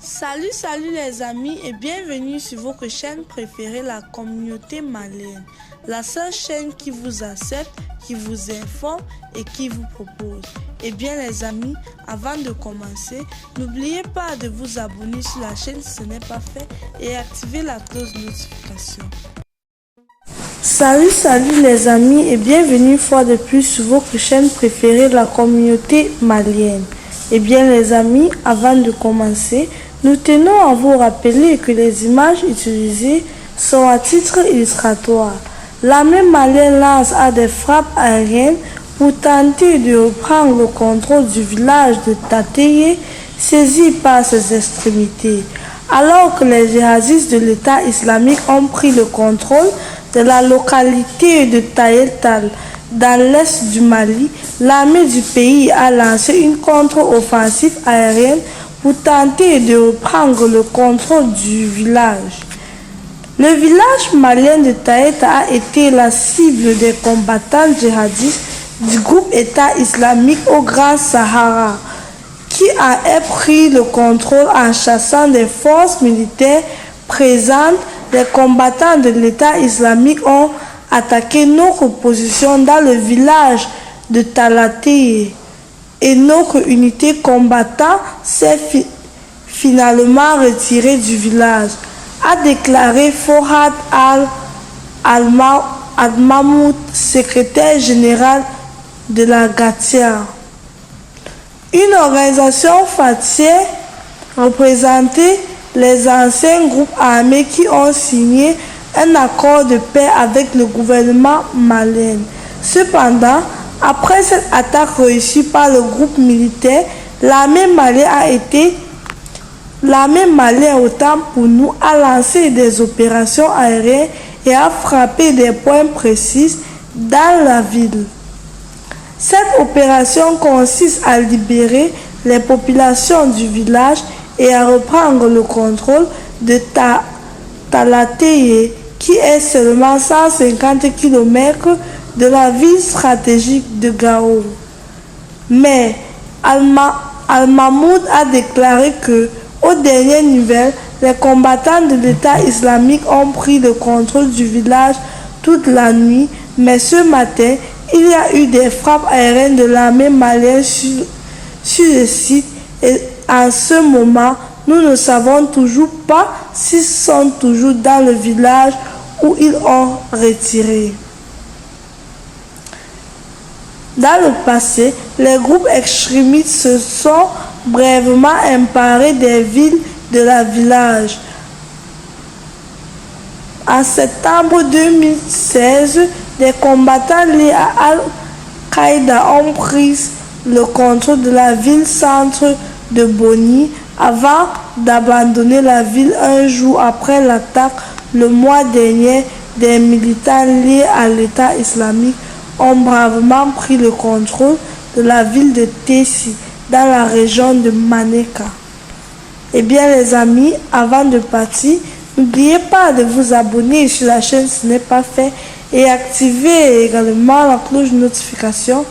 Salut les amis et bienvenue sur votre chaîne préférée, la communauté malienne. La seule chaîne qui vous accepte, qui vous informe et qui vous propose. Et bien les amis, avant de commencer, n'oubliez pas de vous abonner sur la chaîne si ce n'est pas fait et activer la cloche de notification. Salut les amis et bienvenue une fois de plus sur votre chaîne préférée, la communauté malienne. Et bien les amis, avant de commencer, nous tenons à vous rappeler que les images utilisées sont à titre illustratoire. L'armée malienne lance à des frappes aériennes pour tenter de reprendre le contrôle du village de Tateye, saisi par ses extrémités. Alors que les djihadistes de l'État islamique ont pris le contrôle de la localité de Taïtal dans l'est du Mali, l'armée du pays a lancé une contre-offensive aérienne pour tenter de reprendre le contrôle du village. Le village malien de Taïta a été la cible des combattants djihadistes du groupe État islamique au Grand Sahara, qui a pris le contrôle en chassant des forces militaires présentes. Les combattants de l'État islamique ont attaqué notre position dans le village de Talateye et notre unité combattant s'est finalement retirée du village, a déclaré Fouad Al-Mahmoud, secrétaire général de la Gatia. Une organisation fatiguée représentait les anciens groupes armés qui ont signé un accord de paix avec le gouvernement malien. Cependant, après cette attaque réussie par le groupe militaire, l'armée malienne, autant pour nous, a lancé des opérations aériennes et a frappé des points précis dans la ville. Cette opération consiste à libérer les populations du village et à reprendre le contrôle de Talateye, qui est seulement 150 km de la ville stratégique de Gao. Mais Al-Mahmoud a déclaré que, aux dernières nouvelles, les combattants de l'État islamique ont pris le contrôle du village toute la nuit, mais ce matin, il y a eu des frappes aériennes de l'armée malienne sur le site et en ce moment, nous ne savons toujours pas s'ils sont toujours dans le village où ils ont retiré. Dans le passé, les groupes extrémistes se sont brièvement emparés des villes de la village. En septembre 2016, des combattants liés à Al-Qaïda ont pris le contrôle de la ville-centre de Boni avant d'abandonner la ville un jour après l'attaque. Le mois dernier, des militants liés à l'État islamique ont bravement pris le contrôle de la ville de Tessi dans la région de Maneka. Et bien les amis, avant de partir, n'oubliez pas de vous abonner sur la chaîne si ce n'est pas fait et activer également la cloche de notification.